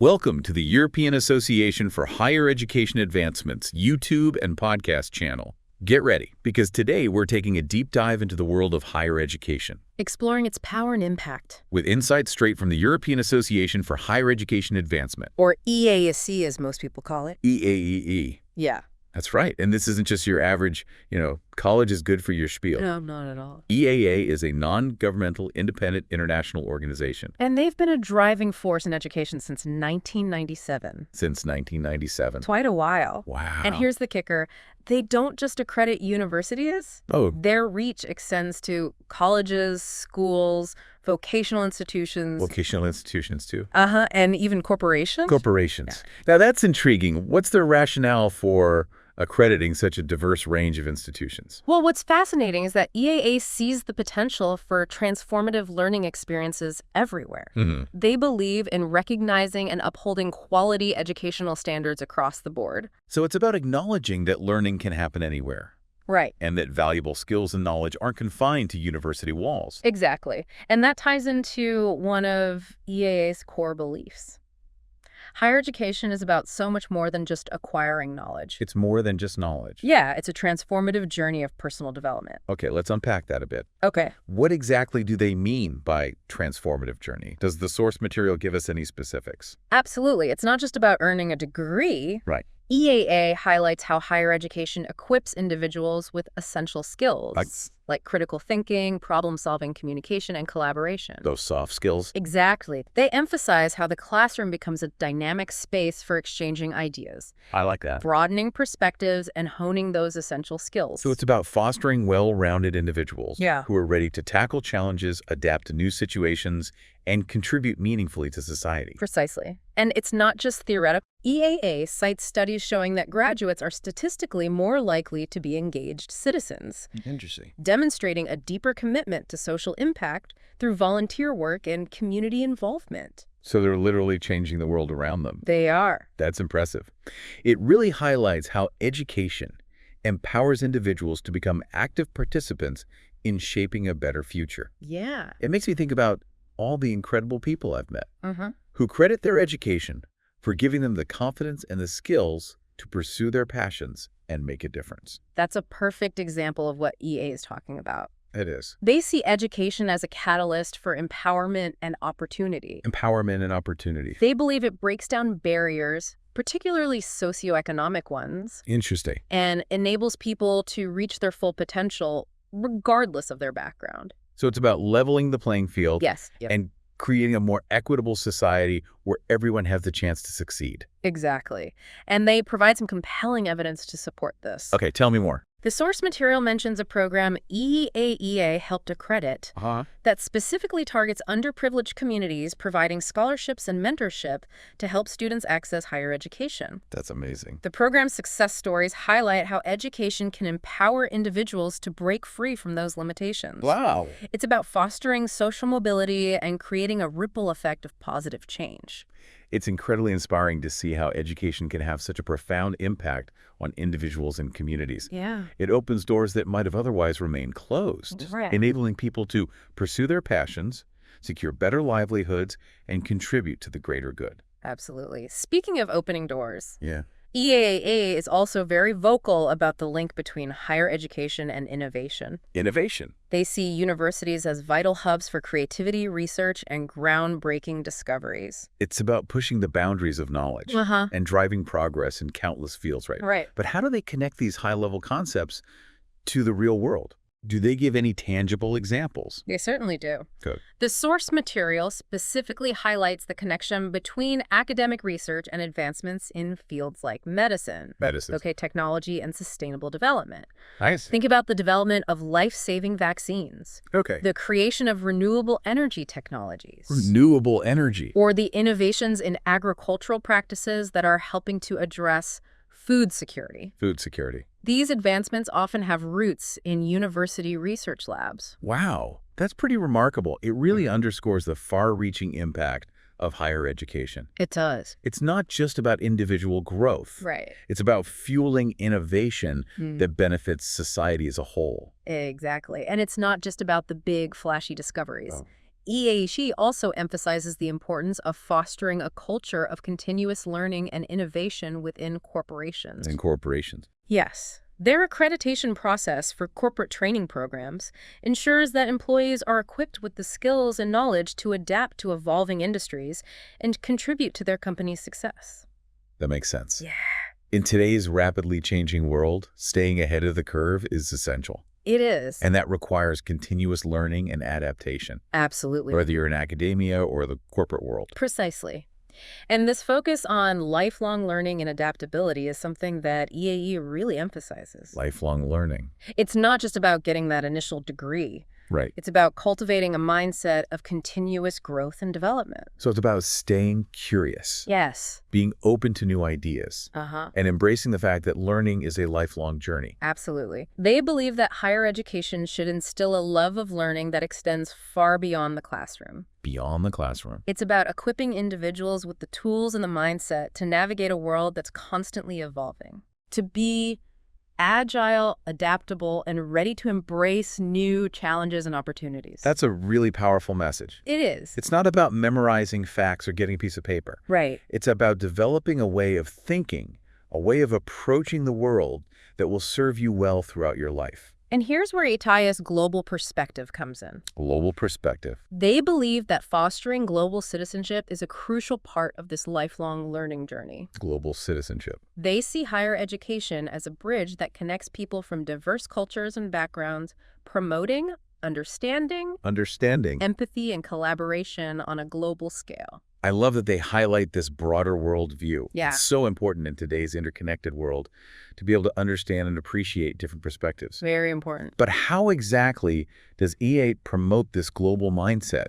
Welcome to the European Association for Higher Education Advancement's YouTube and podcast channel. Get ready, because today we're taking a deep dive into the world of higher education, exploring its power and impact, with insights straight from the European Association for Higher Education Advancement. Or EAHEA, as most people call it. EAHEA. Yeah. That's right. And this isn't just your average, college is good for your spiel. No, not at all. EAHEA is a non-governmental, independent international organization. And they've been a driving force in education since 1997. Since 1997. Quite a while. Wow. And here's the kicker. They don't just accredit universities. Oh. Their reach extends to colleges, schools, vocational institutions. Vocational institutions, too. And even corporations. Corporations. Yeah. Now, that's intriguing. What's their rationale for accrediting such a diverse range of institutions? Well, what's fascinating is that EAA sees the potential for transformative learning experiences everywhere. Mm-hmm. They believe in recognizing and upholding quality educational standards across the board. So it's about acknowledging that learning can happen anywhere. Right. And that valuable skills and knowledge aren't confined to university walls. Exactly. And that ties into one of EAA's core beliefs. Higher education is about so much more than just acquiring knowledge. It's more than just knowledge. Yeah, it's a transformative journey of personal development. Okay, let's unpack that a bit. Okay. What exactly do they mean by transformative journey? Does the source material give us any specifics? Absolutely. It's not just about earning a degree. Right. EAA highlights how higher education equips individuals with essential skills, like critical thinking, problem-solving, communication, and collaboration. Those soft skills? Exactly. They emphasize how the classroom becomes a dynamic space for exchanging ideas, I like that. broadening perspectives, and honing those essential skills. So it's about fostering well-rounded individuals who are ready to tackle challenges, adapt to new situations, and contribute meaningfully to society. Precisely. And it's not just theoretical. EAA cites studies showing that graduates are statistically more likely to be engaged citizens. Interesting. Demonstrating a deeper commitment to social impact through volunteer work and community involvement. So they're literally changing the world around them. They are. That's impressive. It really highlights how education empowers individuals to become active participants in shaping a better future. Yeah. It makes me think about all the incredible people I've met who credit their education for giving them the confidence and the skills to pursue their passions and make a difference. That's a perfect example of what EA is talking about. It is. They see education as a catalyst for empowerment and opportunity. Empowerment and opportunity. They believe it breaks down barriers, particularly socioeconomic ones. Interesting. And enables people to reach their full potential regardless of their background. So it's about leveling the playing field. Yes. And creating a more equitable society where everyone has the chance to succeed. Exactly. And they provide some compelling evidence to support this. Okay, tell me more. The source material mentions a program EAHEA helped accredit that specifically targets underprivileged communities, providing scholarships and mentorship to help students access higher education. That's amazing. The program's success stories highlight how education can empower individuals to break free from those limitations. Wow. It's about fostering social mobility and creating a ripple effect of positive change. It's incredibly inspiring to see how education can have such a profound impact on individuals and communities. Yeah. It opens doors that might have otherwise remained closed, enabling people to pursue their passions, secure better livelihoods, and contribute to the greater good. Absolutely. Speaking of opening doors, EAA is also very vocal about the link between higher education and innovation. Innovation. They see universities as vital hubs for creativity, research, and groundbreaking discoveries. It's about pushing the boundaries of knowledge and driving progress in countless fields, right? Right. But how do they connect these high-level concepts to the real world? Do they give any tangible examples? They certainly do. Good. The source material specifically highlights the connection between academic research and advancements in fields like medicine, technology, and sustainable development. Nice. Think about the development of life-saving vaccines. The creation of renewable energy technologies. Renewable energy. Or the innovations in agricultural practices that are helping to address food security. Food security. These advancements often have roots in university research labs. Wow, that's pretty remarkable. It really underscores the far-reaching impact of higher education. It does. It's not just about individual growth. Right. It's about fueling innovation that benefits society as a whole. Exactly. And it's not just about the big, flashy discoveries. EAHE also emphasizes the importance of fostering a culture of continuous learning and innovation within corporations. In corporations. Yes. Their accreditation process for corporate training programs ensures that employees are equipped with the skills and knowledge to adapt to evolving industries and contribute to their company's success. That makes sense. Yeah. In today's rapidly changing world, staying ahead of the curve is essential. It is. And that requires continuous learning and adaptation. Absolutely. Whether you're in academia or the corporate world. Precisely. And this focus on lifelong learning and adaptability is something that EAE really emphasizes. Lifelong learning. It's not just about getting that initial degree. Right. It's about cultivating a mindset of continuous growth and development. So it's about staying curious. Yes. Being open to new ideas. And embracing the fact that learning is a lifelong journey. Absolutely. They believe that higher education should instill a love of learning that extends far beyond the classroom. Beyond the classroom. It's about equipping individuals with the tools and the mindset to navigate a world that's constantly evolving. To be agile, adaptable, and ready to embrace new challenges and opportunities. That's a really powerful message. It is. It's not about memorizing facts or getting a piece of paper. Right. It's about developing a way of thinking, a way of approaching the world that will serve you well throughout your life. And here's where EAHEA's global perspective comes in. Global perspective. They believe that fostering global citizenship is a crucial part of this lifelong learning journey. Global citizenship. They see higher education as a bridge that connects people from diverse cultures and backgrounds, promoting understanding, empathy, and collaboration on a global scale. I love that they highlight this broader worldview. Yeah. It's so important in today's interconnected world to be able to understand and appreciate different perspectives. Very important. But how exactly does EA promote this global mindset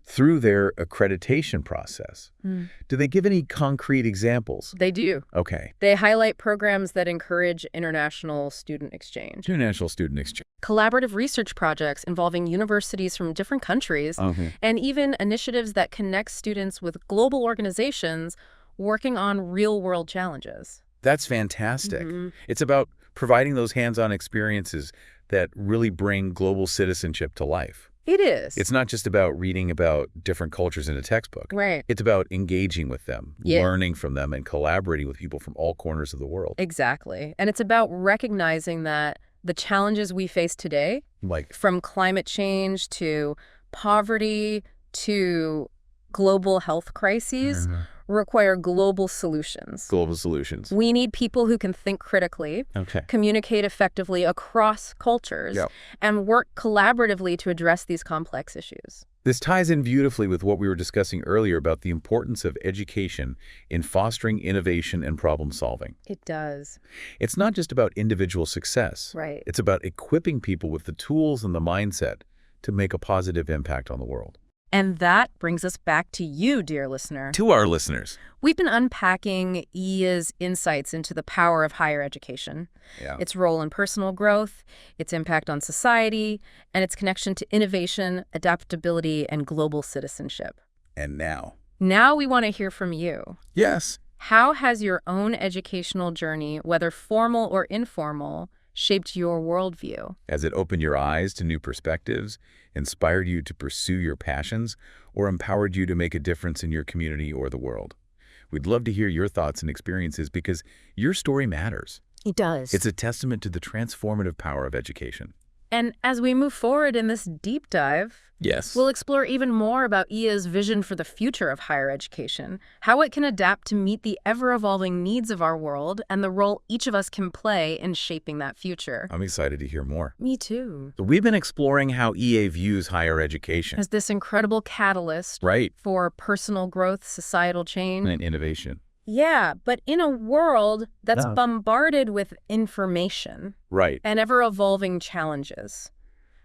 through their accreditation process? Do they give any concrete examples? They do. Okay. They highlight programs that encourage international student exchange. International student exchange. Collaborative research projects involving universities from different countries, and even initiatives that connect students with global organizations working on real-world challenges. That's fantastic. It's about providing those hands-on experiences that really bring global citizenship to life. It is. It's not just about reading about different cultures in a textbook. Right. It's about engaging with them, learning from them, and collaborating with people from all corners of the world. Exactly. And it's about recognizing that the challenges we face today, like from climate change to poverty to global health crises, require global solutions. Global solutions. We need people who can think critically, communicate effectively across cultures, and work collaboratively to address these complex issues. This ties in beautifully with what we were discussing earlier about the importance of education in fostering innovation and problem solving. It does. It's not just about individual success. Right. It's about equipping people with the tools and the mindset to make a positive impact on the world. And that brings us back to you, dear listener. To our listeners. We've been unpacking EAHEA's insights into the power of higher education, its role in personal growth, its impact on society, and its connection to innovation, adaptability, and global citizenship. And now? Now we want to hear from you. Yes. How has your own educational journey, whether formal or informal, shaped your worldview? Has it opened your eyes to new perspectives, inspired you to pursue your passions, or empowered you to make a difference in your community or the world? We'd love to hear your thoughts and experiences because your story matters. It does. It's a testament to the transformative power of education. And as we move forward in this deep dive, we'll explore even more about EAHEA's vision for the future of higher education, how it can adapt to meet the ever-evolving needs of our world, and the role each of us can play in shaping that future. I'm excited to hear more. Me too. So we've been exploring how EA views higher education as this incredible catalyst for personal growth, societal change, and innovation. Yeah, but in a world that's bombarded with information and ever-evolving challenges,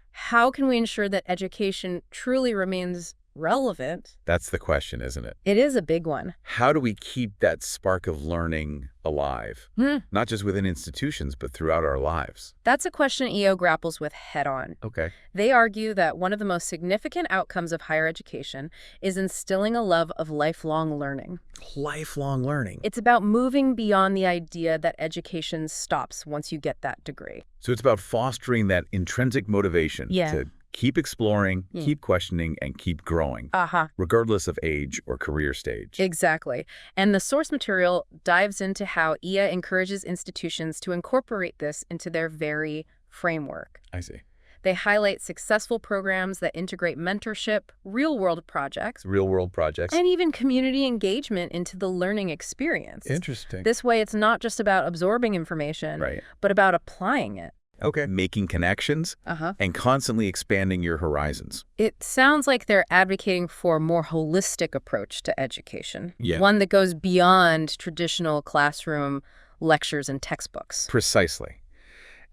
how can we ensure that education truly remains relevant? That's the question, isn't it? It is a big one. How do we keep that spark of learning alive? Not just within institutions, but throughout our lives. That's a question EO grapples with head-on. Okay. They argue that one of the most significant outcomes of higher education is instilling a love of lifelong learning. Lifelong learning. It's about moving beyond the idea that education stops once you get that degree. So it's about fostering that intrinsic motivation to Keep exploring, keep questioning, and keep growing, regardless of age or career stage. Exactly. And the source material dives into how EAHEA encourages institutions to incorporate this into their very framework. I see. They highlight successful programs that integrate mentorship, real-world projects, and even community engagement into the learning experience. Interesting. This way, it's not just about absorbing information, but about applying it. Okay. Making connections and constantly expanding your horizons. It sounds like they're advocating for a more holistic approach to education, Yeah. one that goes beyond traditional classroom lectures and textbooks. Precisely.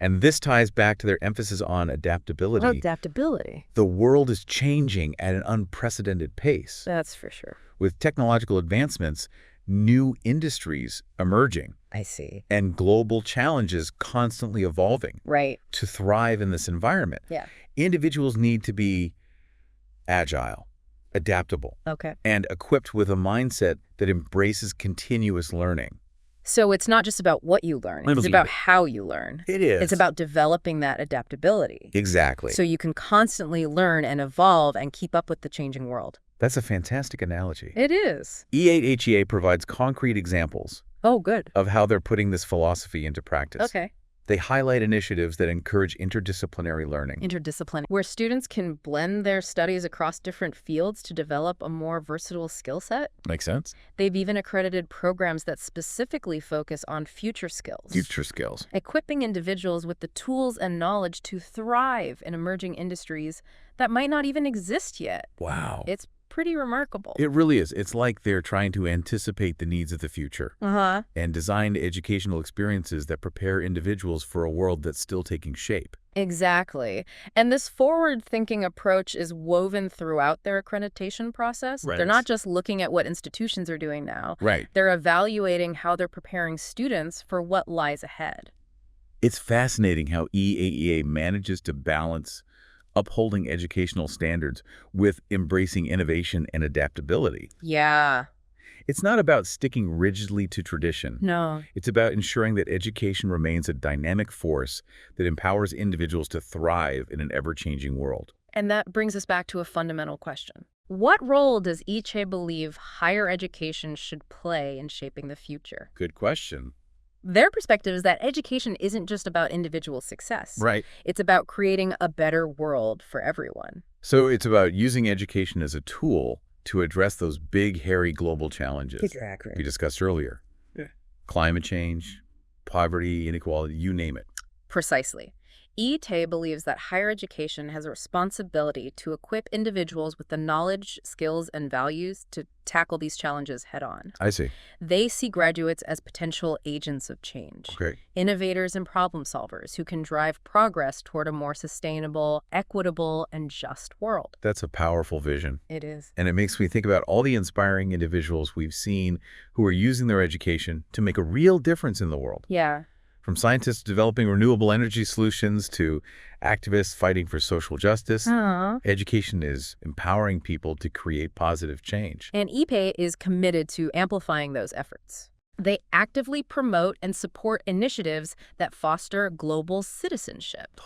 And this ties back to their emphasis on adaptability. Adaptability. The world is changing at an unprecedented pace. That's for sure. With technological advancements, new industries emerging. I see. And global challenges constantly evolving. Right. To thrive in this environment. Yeah. Individuals need to be agile, adaptable, and equipped with a mindset that embraces continuous learning. So it's not just about what you learn. It's about how you learn. It is. It's about developing that adaptability. Exactly. So you can constantly learn and evolve and keep up with the changing world. That's a fantastic analogy. It is. EAHEA provides concrete examples of how they're putting this philosophy into practice. Okay. They highlight initiatives that encourage interdisciplinary learning. Where students can blend their studies across different fields to develop a more versatile skill set. Makes sense? They've even accredited programs that specifically focus on future skills. Equipping individuals with the tools and knowledge to thrive in emerging industries that might not even exist yet. Wow. It's pretty remarkable. It really is. It's like they're trying to anticipate the needs of the future and design educational experiences that prepare individuals for a world that's still taking shape. Exactly. And this forward-thinking approach is woven throughout their accreditation process. Right. They're not just looking at what institutions are doing now. Right. They're evaluating how they're preparing students for what lies ahead. It's fascinating how EAHEA manages to balance upholding educational standards with embracing innovation and adaptability. Yeah. It's not about sticking rigidly to tradition. No. It's about ensuring that education remains a dynamic force that empowers individuals to thrive in an ever-changing world. And that brings us back to a fundamental question. What role does EAHEA believe higher education should play in shaping the future? Good question. Their perspective is that education isn't just about individual success. Right. It's about creating a better world for everyone. So it's about using education as a tool to address those big, hairy global challenges we discussed earlier. Yeah. Climate change, poverty, inequality, you name it. Precisely. EAHEA believes that higher education has a responsibility to equip individuals with the knowledge, skills, and values to tackle these challenges head-on. I see. They see graduates as potential agents of change, innovators and problem solvers who can drive progress toward a more sustainable, equitable, and just world. That's a powerful vision. It is. And it makes me think about all the inspiring individuals we've seen who are using their education to make a real difference in the world. Yeah. From scientists developing renewable energy solutions to activists fighting for social justice, education is empowering people to create positive change. And EAHEA is committed to amplifying those efforts. They actively promote and support initiatives that foster global citizenship,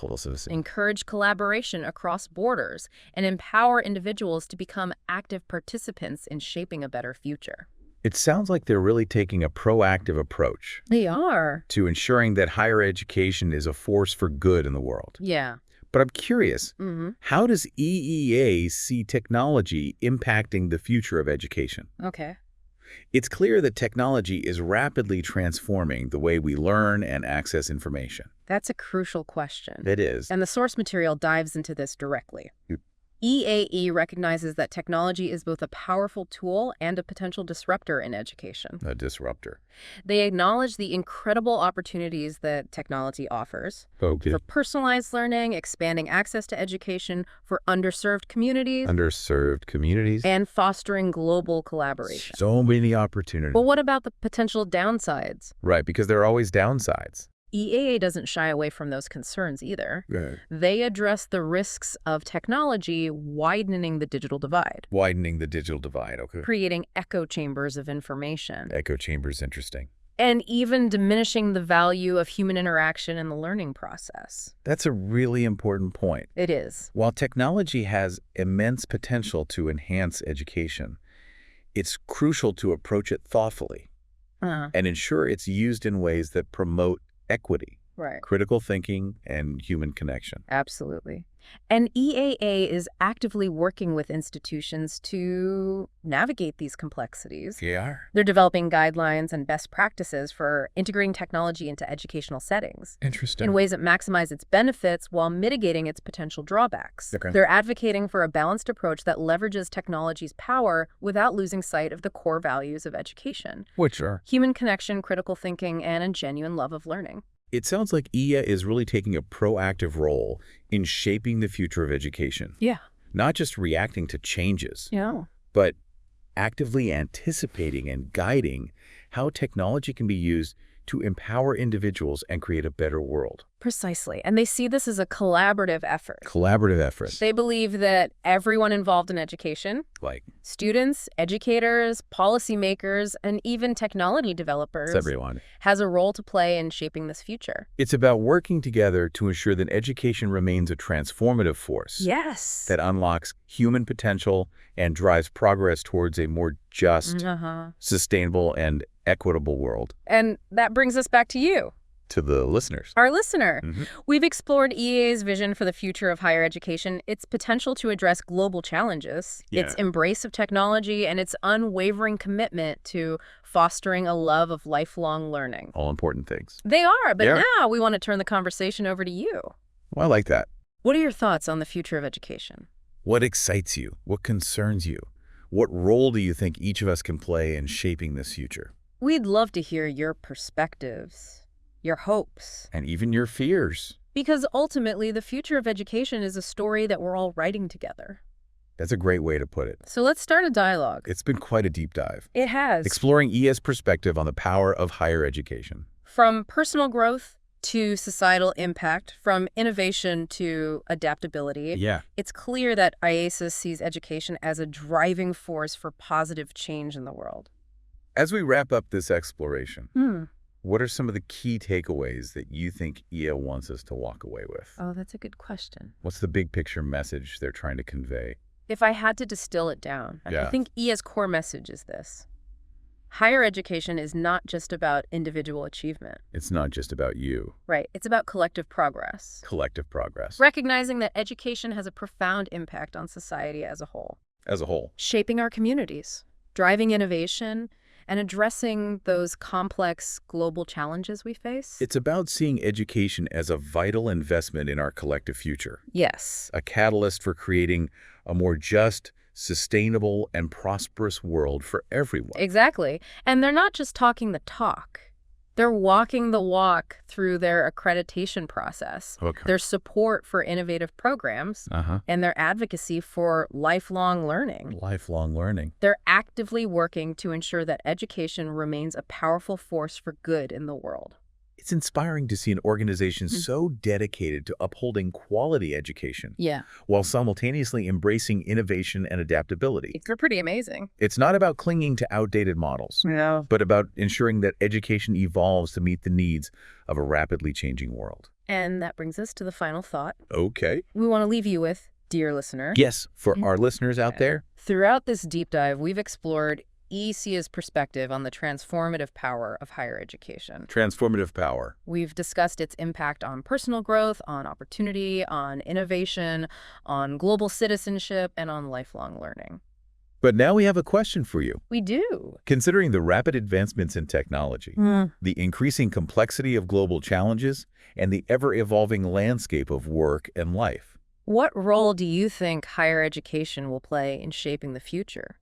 encourage collaboration across borders, and empower individuals to become active participants in shaping a better future. It sounds like they're really taking a proactive approach. They are. To ensuring that higher education is a force for good in the world. Yeah. But I'm curious, how does EEA see technology impacting the future of education? Okay. It's clear that technology is rapidly transforming the way we learn and access information. That's a crucial question. It is. And the source material dives into this directly. EAE recognizes that technology is both a powerful tool and a potential disruptor in education. A disruptor. They acknowledge the incredible opportunities that technology offers for personalized learning, expanding access to education for underserved communities, and fostering global collaboration. So many opportunities. But what about the potential downsides? Right, because there are always downsides. EAA doesn't shy away from those concerns either. They address the risks of technology widening the digital divide. Creating Echo chambers of information. Echo chambers, interesting. And even diminishing the value of human interaction in the learning process. That's a really important point. It is. While technology has immense potential to enhance education, it's crucial to approach it thoughtfully and ensure it's used in ways that promote equity, Right. critical thinking, and human connection. Absolutely. And EAA is actively working with institutions to navigate these complexities. They are. They're developing guidelines and best practices for integrating technology into educational settings Interesting. in ways that maximize its benefits while mitigating its potential drawbacks. Okay. They're advocating for a balanced approach that leverages technology's power without losing sight of the core values of education: Which are? human connection, critical thinking, and a genuine love of learning. It sounds like EAHEA is really taking a proactive role in shaping the future of education, Yeah. not just reacting to changes, Yeah. but actively anticipating and guiding how technology can be used to empower individuals and create a better world. Precisely. And they see this as a collaborative effort. Collaborative effort. They believe that everyone involved in education, Like, students, educators, policymakers, and even technology developers, it's everyone. has a role to play in shaping this future. It's about working together to ensure that education remains a transformative force Yes. that unlocks human potential and drives progress towards a more just, sustainable, and equitable world. And that brings us back to you, To the listeners. our listener. Mhm. We've explored EA's vision for the future of higher education, its potential to address global challenges, its embrace of technology, and its unwavering commitment to fostering a love of lifelong learning. All important things. They are, but Yeah. now we want to turn the conversation over to you. Well, I like that. What are your thoughts on the future of education? What excites you? What concerns you? What role do you think each of us can play in shaping this future? We'd love to hear your perspectives, your hopes, And even your fears. because ultimately the future of education is a story that we're all writing together. That's a great way to put it. So let's start a dialogue. It's been quite a deep dive. It has. Exploring EA's perspective on the power of higher education. From personal growth to societal impact, from innovation to adaptability, Yeah. it's clear that EAHEA sees education as a driving force for positive change in the world. As we wrap up this exploration, what are some of the key takeaways that you think EA wants us to walk away with? Oh, that's a good question. What's the big picture message they're trying to convey? If I had to distill it down, I Yeah. think EA's core message is this: higher education is not just about individual achievement. It's not just about you. Right. It's about collective progress. Collective progress. Recognizing that education has a profound impact on society as a whole, As a whole. shaping our communities, driving innovation, and addressing those complex global challenges we face. It's about seeing education as a vital investment in our collective future. Yes. A catalyst for creating a more just, sustainable, and prosperous world for everyone. Exactly. And they're not just talking the talk. They're walking the walk through their accreditation process, Okay. their support for innovative programs, and their advocacy for lifelong learning. Lifelong learning. They're actively working to ensure that education remains a powerful force for good in the world. It's inspiring to see an organization so dedicated to upholding quality education Yeah. while simultaneously embracing innovation and adaptability. They're pretty amazing. It's not about clinging to outdated models, Yeah. but about ensuring that education evolves to meet the needs of a rapidly changing world. And that brings us to the final thought Okay. we want to leave you with, dear listener. Yes, for our listeners out there, Throughout this deep dive, we've explored EAHEA's perspective on the transformative power of higher education. transformative power. We've discussed its impact on personal growth, on opportunity, on innovation, on global citizenship, and on lifelong learning. But now we have a question for you. We do. Considering the rapid advancements in technology, the increasing complexity of global challenges, and the ever-evolving landscape of work and life, What role do you think higher education will play in shaping the future?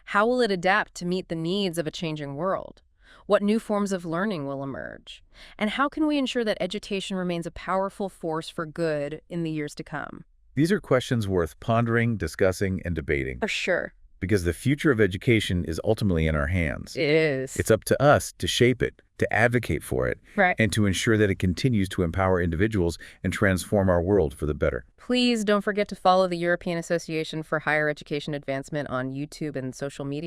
How will it adapt to meet the needs of a changing world? What new forms of learning will emerge? And how can we ensure that education remains a powerful force for good in the years to come? these are questions worth pondering, discussing, and debating, For sure. because the future of education is ultimately in our hands. It is. It's up to us to shape it, to advocate for it, Right. and to ensure that it continues to empower individuals and transform our world for the better. Please don't forget to follow the European Association for Higher Education Advancement on YouTube and social media.